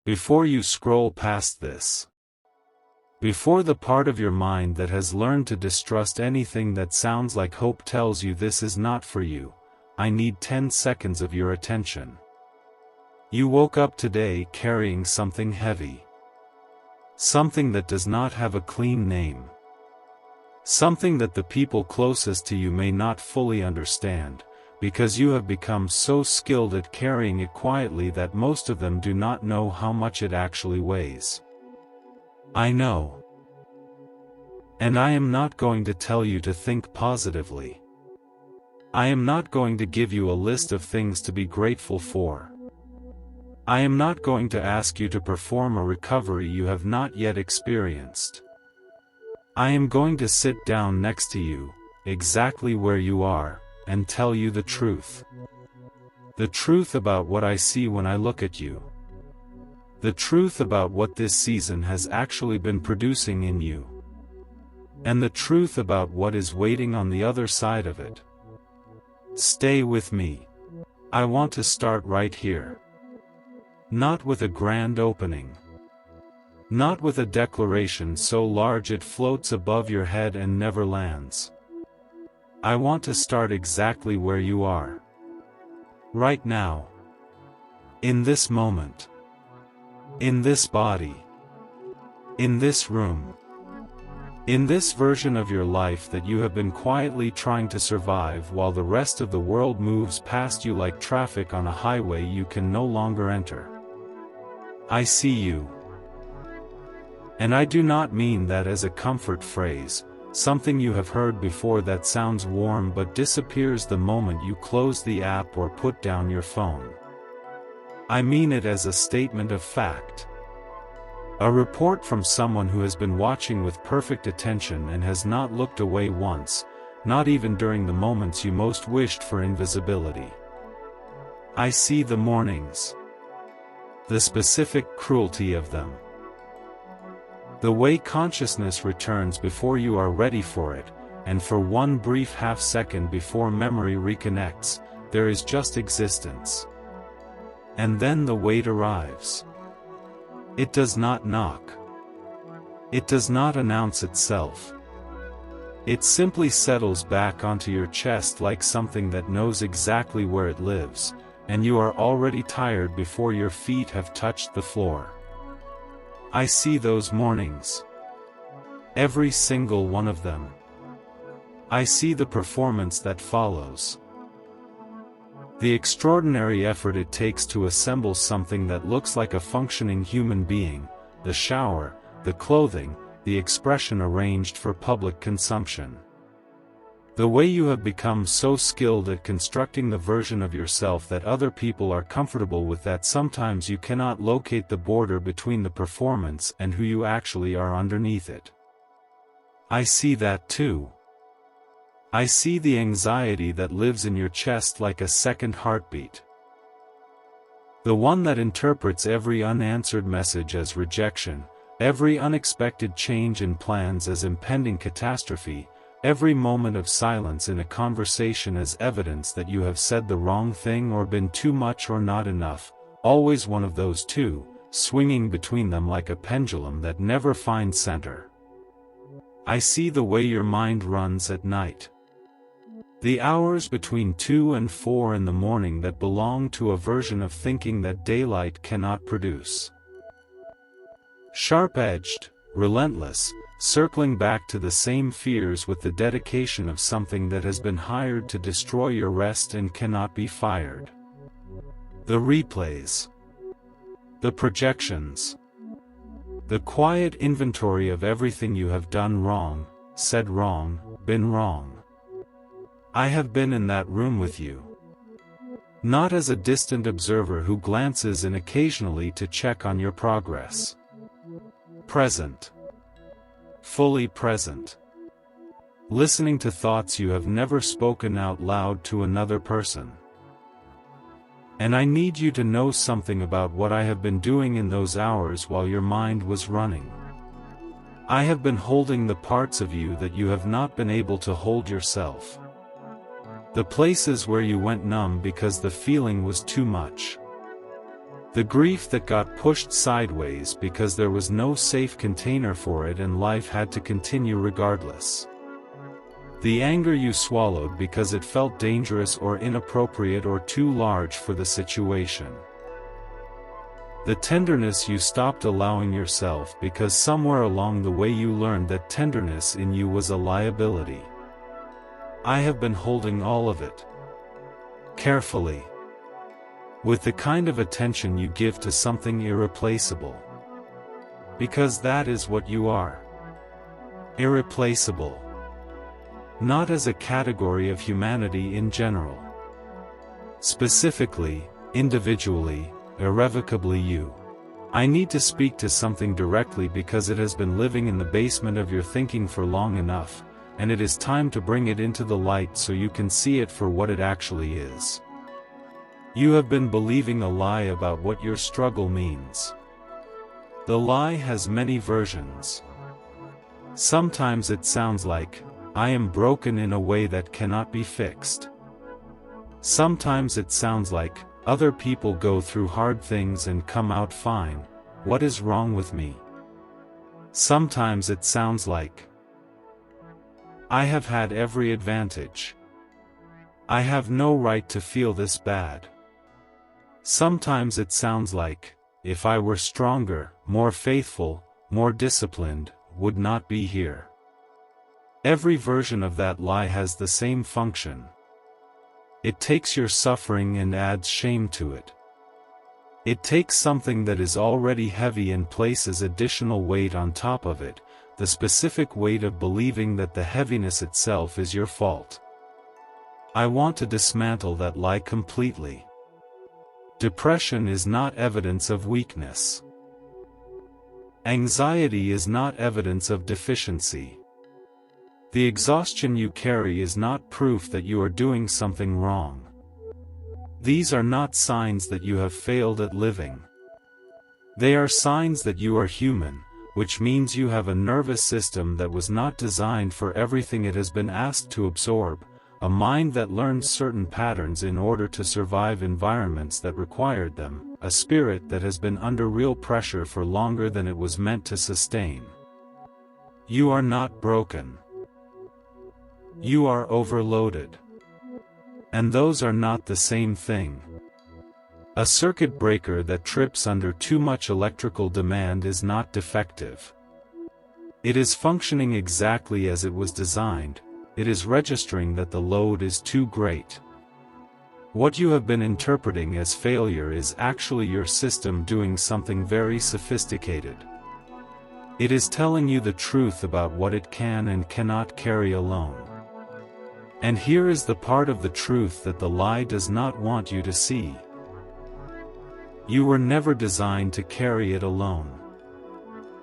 Before you scroll past this. Before the part of your mind that has learned to distrust anything that sounds like hope tells you this is not for you, I need 10 seconds of your attention. You woke up today carrying something heavy. Something that does not have a clean name. Something that the people closest to you may not fully understand, because you have become so skilled at carrying it quietly that most of them do not know how much it actually weighs. I know. And I am not going to tell you to think positively. I am not going to give you a list of things to be grateful for. I am not going to ask you to perform a recovery you have not yet experienced. I am going to sit down next to you, exactly where you are, and tell you the truth. The truth about what I see when I look at you. The truth about what this season has actually been producing in you. And the truth about what is waiting on the other side of it. Stay with me. I want to start right here. Not with a grand opening. Not with a declaration so large it floats above your head and never lands. I want to start exactly where you are. Right now. In this moment. In this body. In this room. In this version of your life that you have been quietly trying to survive while the rest of the world moves past you like traffic on a highway you can no longer enter. I see you. And I do not mean that as a comfort phrase, something you have heard before that sounds warm but disappears the moment you close the app or put down your phone. I mean it as a statement of fact. A report from someone who has been watching with perfect attention and has not looked away once, not even during the moments you most wished for invisibility. I see the mornings. The specific cruelty of them. The way consciousness returns before you are ready for it, and for one brief half-second before memory reconnects, there is just existence. And then the weight arrives. It does not knock. It does not announce itself. It simply settles back onto your chest like something that knows exactly where it lives, and you are already tired before your feet have touched the floor. I see those mornings. Every single one of them. I see the performance that follows. The extraordinary effort it takes to assemble something that looks like a functioning human being, the shower, the clothing, the expression arranged for public consumption. The way you have become so skilled at constructing the version of yourself that other people are comfortable with that sometimes you cannot locate the border between the performance and who you actually are underneath it. I see that too. I see the anxiety that lives in your chest like a second heartbeat. The one that interprets every unanswered message as rejection, every unexpected change in plans as impending catastrophe, every moment of silence in a conversation as evidence that you have said the wrong thing or been too much or not enough, always one of those two, swinging between them like a pendulum that never finds center. I see the way your mind runs at night. The hours between 2 and 4 in the morning that belong to a version of thinking that daylight cannot produce. Sharp-edged, relentless, circling back to the same fears with the dedication of something that has been hired to destroy your rest and cannot be fired. The replays. The projections. The quiet inventory of everything you have done wrong, said wrong, been wrong. I have been in that room with you. Not as a distant observer who glances in occasionally to check on your progress. Present. Fully present. Listening to thoughts you have never spoken out loud to another person. And I need you to know something about what I have been doing in those hours while your mind was running. I have been holding the parts of you that you have not been able to hold yourself. The places where you went numb because the feeling was too much. The grief that got pushed sideways because there was no safe container for it and life had to continue regardless. The anger you swallowed because it felt dangerous or inappropriate or too large for the situation. The tenderness you stopped allowing yourself because somewhere along the way you learned that tenderness in you was a liability. I have been holding all of it. Carefully. With the kind of attention you give to something irreplaceable. Because that is what you are. Irreplaceable. Not as a category of humanity in general. Specifically, individually, irrevocably you. I need to speak to something directly because it has been living in the basement of your thinking for long enough, and it is time to bring it into the light so you can see it for what it actually is. You have been believing a lie about what your struggle means. The lie has many versions. Sometimes it sounds like, I am broken in a way that cannot be fixed. Sometimes it sounds like, other people go through hard things and come out fine, what is wrong with me? Sometimes it sounds like, I have had every advantage. I have no right to feel this bad. Sometimes it sounds like, if I were stronger, more faithful, more disciplined, would not be here. Every version of that lie has the same function. It takes your suffering and adds shame to it. It takes something that is already heavy and places additional weight on top of it, the specific weight of believing that the heaviness itself is your fault. I want to dismantle that lie completely. Depression is not evidence of weakness. Anxiety is not evidence of deficiency. The exhaustion you carry is not proof that you are doing something wrong. These are not signs that you have failed at living. They are signs that you are human, which means you have a nervous system that was not designed for everything it has been asked to absorb, a mind that learns certain patterns in order to survive environments that required them, a spirit that has been under real pressure for longer than it was meant to sustain. You are not broken. You are overloaded. And those are not the same thing. A circuit breaker that trips under too much electrical demand is not defective. It is functioning exactly as it was designed. It is registering that the load is too great. What you have been interpreting as failure is actually your system doing something very sophisticated. It is telling you the truth about what it can and cannot carry alone. And here is the part of the truth that the lie does not want you to see. You were never designed to carry it alone.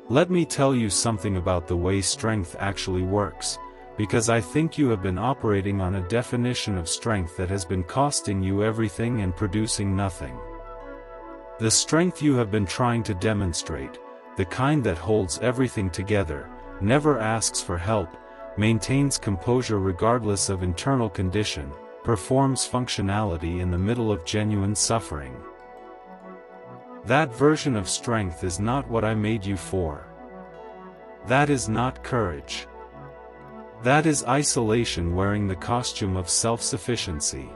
Let me tell you something about the way strength actually works, because I think you have been operating on a definition of strength that has been costing you everything and producing nothing. The strength you have been trying to demonstrate, the kind that holds everything together, never asks for help, maintains composure regardless of internal condition, performs functionality in the middle of genuine suffering. That version of strength is not what I made you for. That is not courage. That is isolation wearing the costume of self-sufficiency.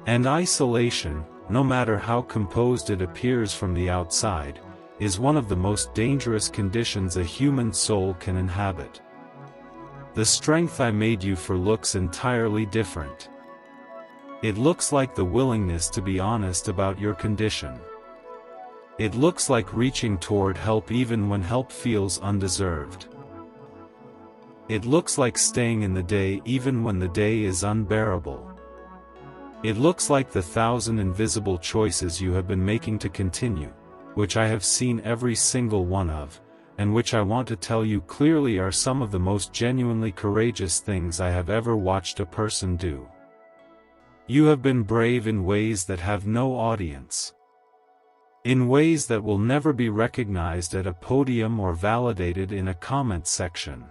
And isolation, no matter how composed it appears from the outside, is one of the most dangerous conditions a human soul can inhabit. The strength I made you for looks entirely different. It looks like the willingness to be honest about your condition. It looks like reaching toward help even when help feels undeserved. It looks like staying in the day even when the day is unbearable. It looks like the 1,000 invisible choices you have been making to continue, which I have seen every single one of, and which I want to tell you clearly are some of the most genuinely courageous things I have ever watched a person do. You have been brave in ways that have no audience. In ways that will never be recognized at a podium or validated in a comment section.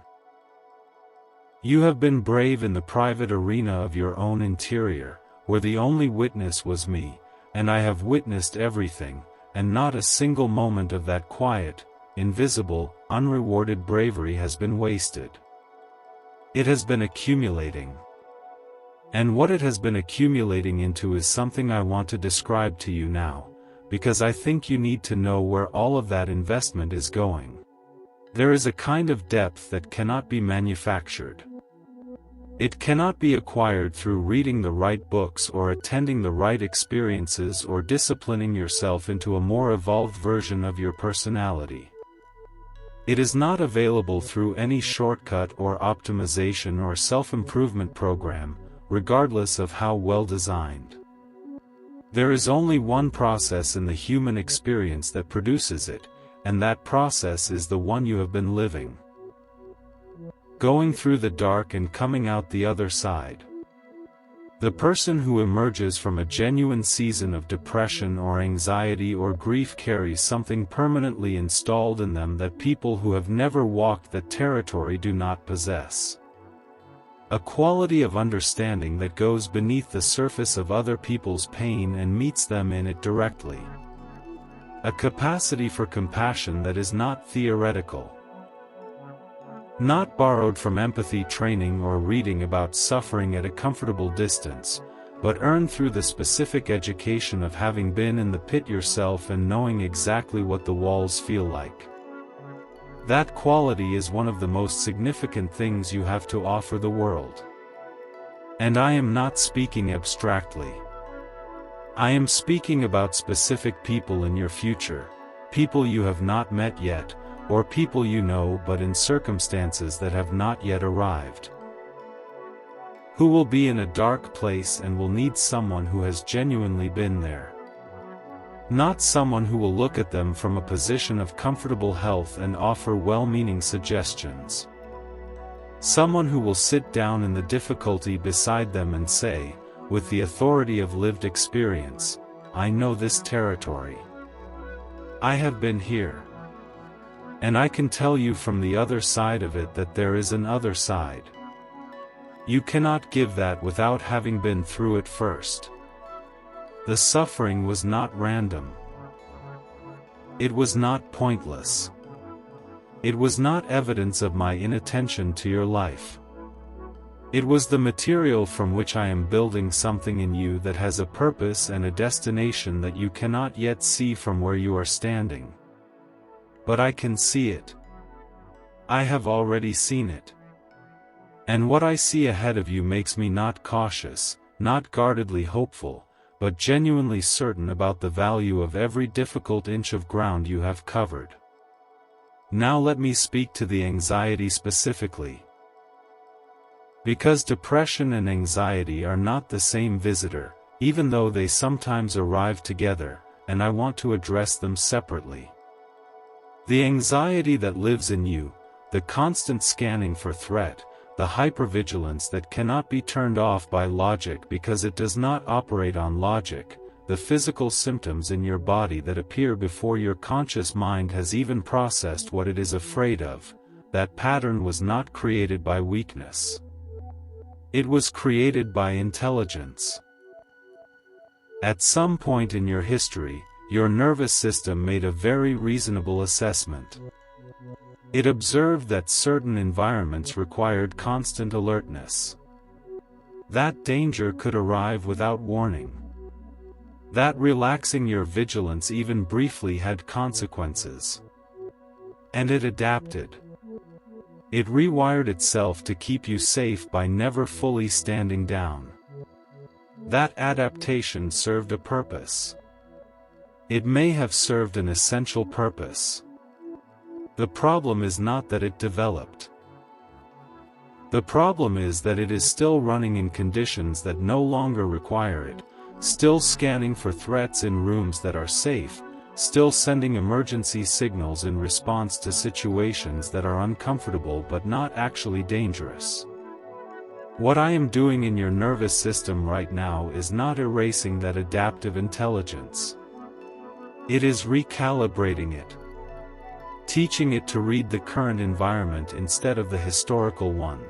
You have been brave in the private arena of your own interior, where the only witness was me, and I have witnessed everything, and not a single moment of that quiet, invisible, unrewarded bravery has been wasted. It has been accumulating. And what it has been accumulating into is something I want to describe to you now, because I think you need to know where all of that investment is going. There is a kind of depth that cannot be manufactured. It cannot be acquired through reading the right books or attending the right experiences or disciplining yourself into a more evolved version of your personality. It is not available through any shortcut or optimization or self-improvement program, regardless of how well designed. There is only one process in the human experience that produces it, and that process is the one you have been living. Going through the dark and coming out the other side. The person who emerges from a genuine season of depression or anxiety or grief carries something permanently installed in them that people who have never walked that territory do not possess. A quality of understanding that goes beneath the surface of other people's pain and meets them in it directly. A capacity for compassion that is not theoretical. Not borrowed from empathy training or reading about suffering at a comfortable distance, but earned through the specific education of having been in the pit yourself and knowing exactly what the walls feel like. That quality is one of the most significant things you have to offer the world. And I am not speaking abstractly. I am speaking about specific people in your future, people you have not met yet, or people you know but in circumstances that have not yet arrived. Who will be in a dark place and will need someone who has genuinely been there. Not someone who will look at them from a position of comfortable health and offer well-meaning suggestions. Someone who will sit down in the difficulty beside them and say, with the authority of lived experience, I know this territory. I have been here. And I can tell you from the other side of it that there is an other side. You cannot give that without having been through it first. The suffering was not random. It was not pointless. It was not evidence of my inattention to your life. It was the material from which I am building something in you that has a purpose and a destination that you cannot yet see from where you are standing. But I can see it. I have already seen it. And what I see ahead of you makes me not cautious, not guardedly hopeful, but genuinely certain about the value of every difficult inch of ground you have covered. Now let me speak to the anxiety specifically. Because depression and anxiety are not the same visitor, even though they sometimes arrive together, and I want to address them separately. The anxiety that lives in you, the constant scanning for threat, the hypervigilance that cannot be turned off by logic because it does not operate on logic, the physical symptoms in your body that appear before your conscious mind has even processed what it is afraid of, that pattern was not created by weakness. It was created by intelligence. At some point in your history, your nervous system made a very reasonable assessment. It observed that certain environments required constant alertness. That danger could arrive without warning. That relaxing your vigilance even briefly had consequences. And it adapted. It rewired itself to keep you safe by never fully standing down. That adaptation served a purpose. It may have served an essential purpose. The problem is not that it developed. The problem is that it is still running in conditions that no longer require it, still scanning for threats in rooms that are safe, still sending emergency signals in response to situations that are uncomfortable but not actually dangerous. What I am doing in your nervous system right now is not erasing that adaptive intelligence. It is recalibrating it. Teaching it to read the current environment instead of the historical one.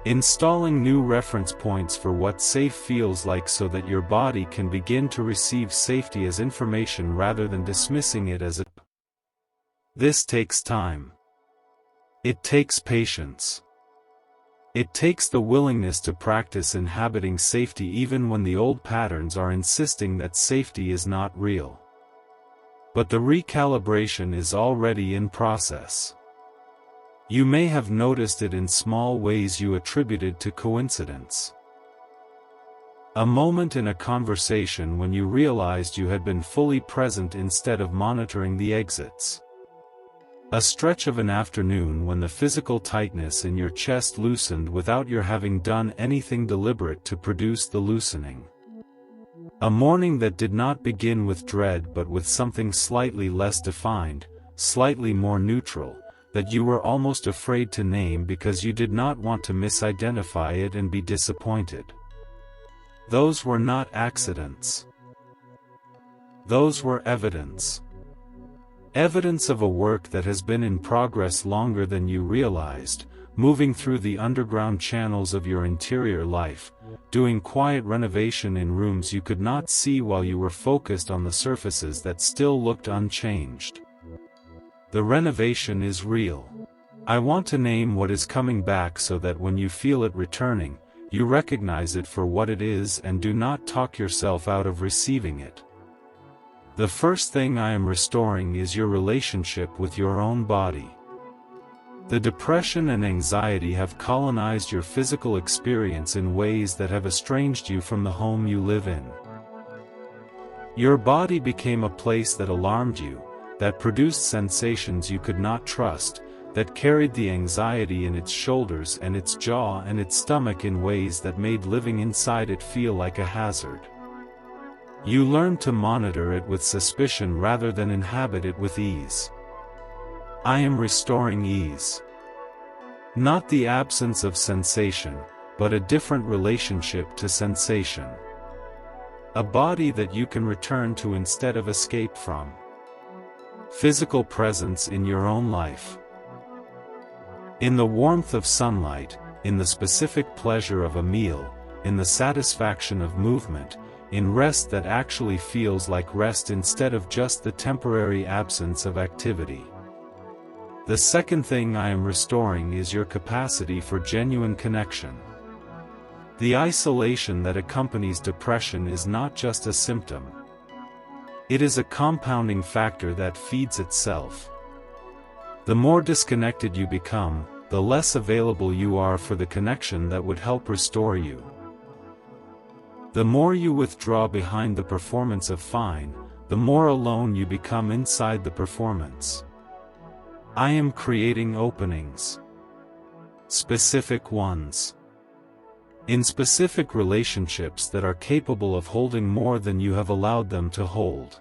Installing new reference points for what safe feels like so that your body can begin to receive safety as information rather than dismissing it as a. This takes time. It takes patience. It takes the willingness to practice inhabiting safety even when the old patterns are insisting that safety is not real. But the recalibration is already in process. You may have noticed it in small ways you attributed to coincidence. A moment in a conversation when you realized you had been fully present instead of monitoring the exits. A stretch of an afternoon when the physical tightness in your chest loosened without your having done anything deliberate to produce the loosening. A morning that did not begin with dread but with something slightly less defined, slightly more neutral, that you were almost afraid to name because you did not want to misidentify it and be disappointed. Those were not accidents. Those were evidence. Evidence of a work that has been in progress longer than you realized, moving through the underground channels of your interior life, doing quiet renovation in rooms you could not see while you were focused on the surfaces that still looked unchanged. The renovation is real. I want to name what is coming back so that when you feel it returning, you recognize it for what it is and do not talk yourself out of receiving it. The first thing I am restoring is your relationship with your own body. The depression and anxiety have colonized your physical experience in ways that have estranged you from the home you live in. Your body became a place that alarmed you, that produced sensations you could not trust, that carried the anxiety in its shoulders and its jaw and its stomach in ways that made living inside it feel like a hazard. You learned to monitor it with suspicion rather than inhabit it with ease. I am restoring ease. Not the absence of sensation, but a different relationship to sensation. A body that you can return to instead of escape from. Physical presence in your own life. In the warmth of sunlight, in the specific pleasure of a meal, in the satisfaction of movement, in rest that actually feels like rest instead of just the temporary absence of activity. The second thing I am restoring is your capacity for genuine connection. The isolation that accompanies depression is not just a symptom. It is a compounding factor that feeds itself. The more disconnected you become, the less available you are for the connection that would help restore you. The more you withdraw behind the performance of fine, the more alone you become inside the performance. I am creating openings. Specific ones. In specific relationships that are capable of holding more than you have allowed them to hold.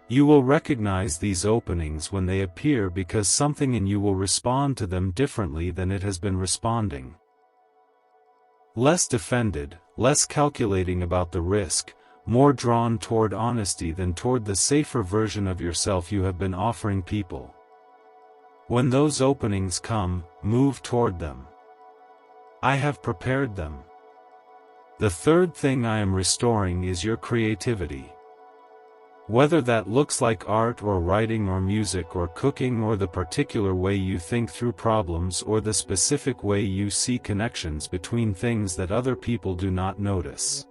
You will recognize these openings when they appear because something in you will respond to them differently than it has been responding. Less defended, less calculating about the risk, more drawn toward honesty than toward the safer version of yourself you have been offering people. When those openings come, move toward them. I have prepared them. The third thing I am restoring is your creativity. Whether that looks like art or writing or music or cooking or the particular way you think through problems or the specific way you see connections between things that other people do not notice.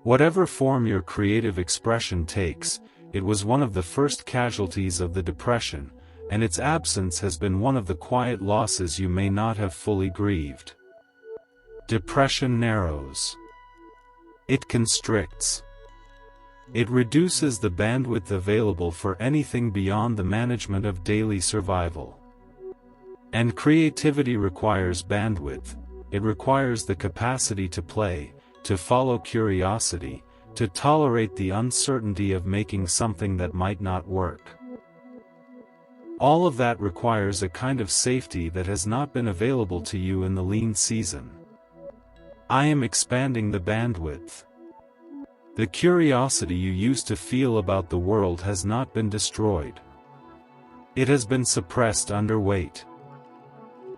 Whatever form your creative expression takes, it was one of the first casualties of the depression, and its absence has been one of the quiet losses you may not have fully grieved. Depression narrows. It constricts. It reduces the bandwidth available for anything beyond the management of daily survival. And creativity requires bandwidth. It requires the capacity to play, to follow curiosity, to tolerate the uncertainty of making something that might not work. All of that requires a kind of safety that has not been available to you in the lean season. I am expanding the bandwidth. The curiosity you used to feel about the world has not been destroyed. It has been suppressed under weight.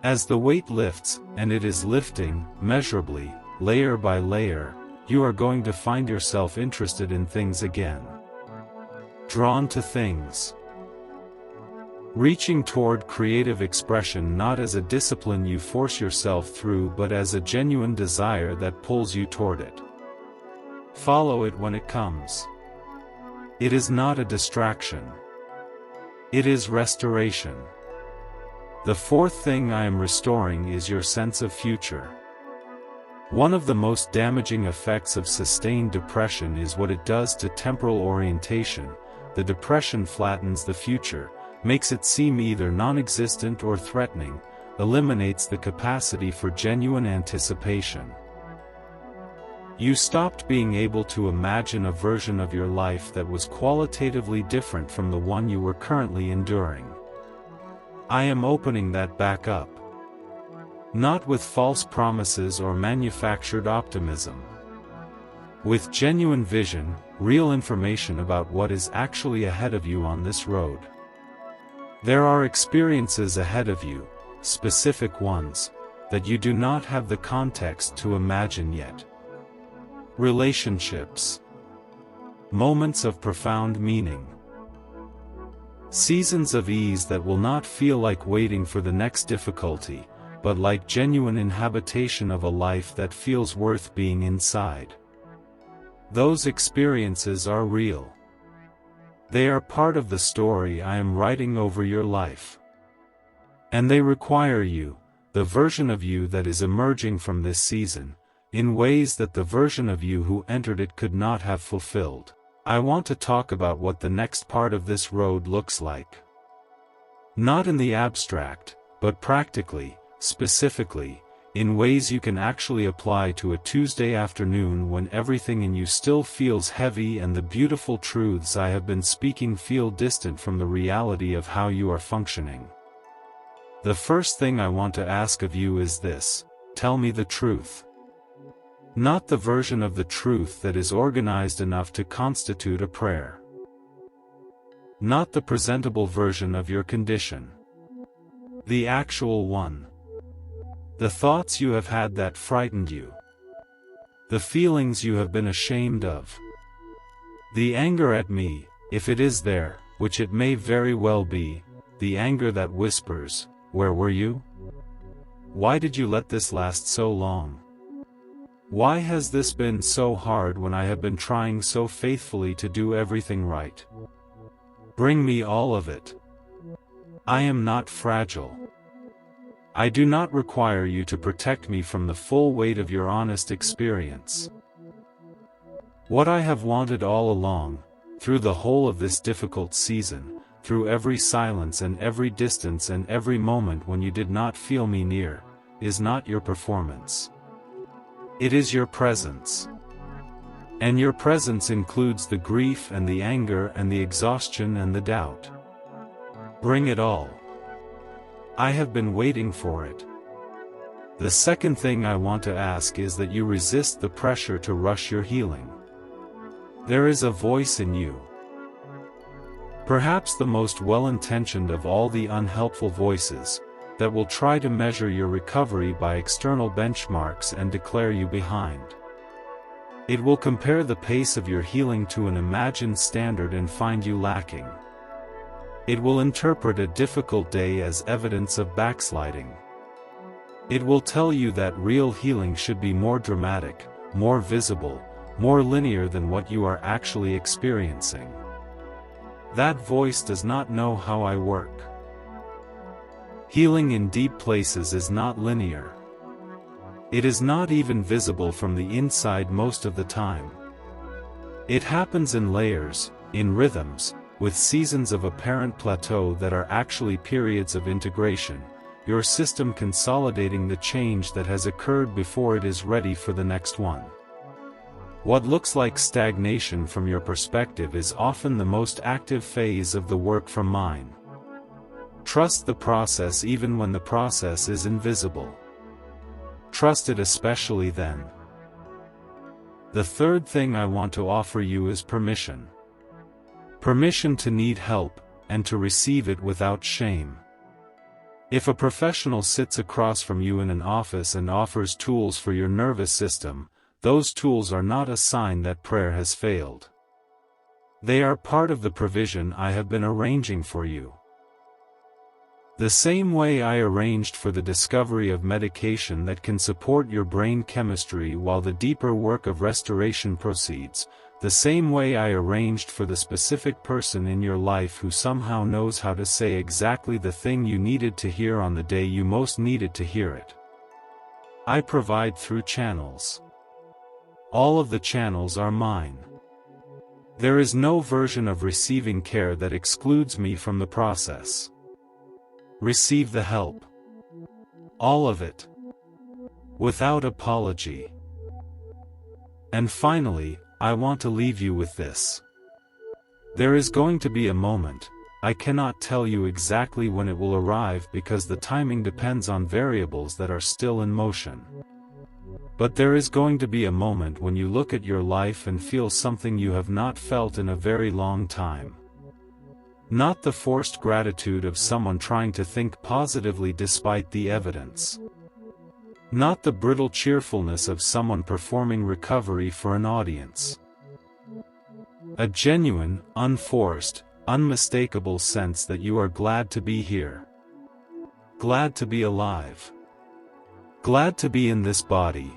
As the weight lifts, and it is lifting, measurably, layer by layer, you are going to find yourself interested in things again. Drawn to things. Reaching toward creative expression not as a discipline you force yourself through but as a genuine desire that pulls you toward it. Follow it when it comes. It is not a distraction. It is restoration. The fourth thing I am restoring is your sense of future. One of the most damaging effects of sustained depression is what it does to temporal orientation. The depression flattens the future, makes it seem either non-existent or threatening, eliminates the capacity for genuine anticipation. You stopped being able to imagine a version of your life that was qualitatively different from the one you were currently enduring. I am opening that back up. Not with false promises or manufactured optimism. With genuine vision, real information about what is actually ahead of you on this road. There are experiences ahead of you, specific ones, that you do not have the context to imagine yet. Relationships. Moments of profound meaning. Seasons of ease that will not feel like waiting for the next difficulty, but like genuine inhabitation of a life that feels worth being inside. Those experiences are real. They are part of the story I am writing over your life. And they require you, the version of you that is emerging from this season, in ways that the version of you who entered it could not have fulfilled. I want to talk about what the next part of this road looks like. Not in the abstract, but practically, specifically, in ways you can actually apply to a Tuesday afternoon when everything in you still feels heavy and the beautiful truths I have been speaking feel distant from the reality of how you are functioning. The first thing I want to ask of you is this: tell me the truth. Not the version of the truth that is organized enough to constitute a prayer. Not the presentable version of your condition. The actual one. The thoughts you have had that frightened you. The feelings you have been ashamed of. The anger at me, if it is there, which it may very well be, the anger that whispers, "Where were you? Why did you let this last so long? Why has this been so hard when I have been trying so faithfully to do everything right? Bring me all of it. I am not fragile. I do not require you to protect me from the full weight of your honest experience. What I have wanted all along, through the whole of this difficult season, through every silence and every distance and every moment when you did not feel me near, is not your performance. It is your presence. And your presence includes the grief and the anger and the exhaustion and the doubt. Bring it all. I have been waiting for it. The second thing I want to ask is that you resist the pressure to rush your healing. There is a voice in you. Perhaps the most well-intentioned of all the unhelpful voices, that will try to measure your recovery by external benchmarks and declare you behind. It will compare the pace of your healing to an imagined standard and find you lacking. It will interpret a difficult day as evidence of backsliding. It will tell you that real healing should be more dramatic, more visible, more linear than what you are actually experiencing. That voice does not know how I work. Healing in deep places is not linear. It is not even visible from the inside most of the time. It happens in layers, in rhythms, with seasons of apparent plateau that are actually periods of integration, your system consolidating the change that has occurred before it is ready for the next one. What looks like stagnation from your perspective is often the most active phase of the work from mine. Trust the process even when the process is invisible. Trust it especially then. The third thing I want to offer you is permission. Permission to need help, and to receive it without shame. If a professional sits across from you in an office and offers tools for your nervous system, those tools are not a sign that prayer has failed. They are part of the provision I have been arranging for you. The same way I arranged for the discovery of medication that can support your brain chemistry while the deeper work of restoration proceeds, the same way I arranged for the specific person in your life who somehow knows how to say exactly the thing you needed to hear on the day you most needed to hear it. I provide through channels. All of the channels are mine. There is no version of receiving care that excludes me from the process. Receive the help. All of it. Without apology. And finally, I want to leave you with this. There is going to be a moment, I cannot tell you exactly when it will arrive because the timing depends on variables that are still in motion. But there is going to be a moment when you look at your life and feel something you have not felt in a very long time. Not the forced gratitude of someone trying to think positively despite the evidence. Not the brittle cheerfulness of someone performing recovery for an audience. A genuine, unforced, unmistakable sense that you are glad to be here. Glad to be alive. Glad to be in this body,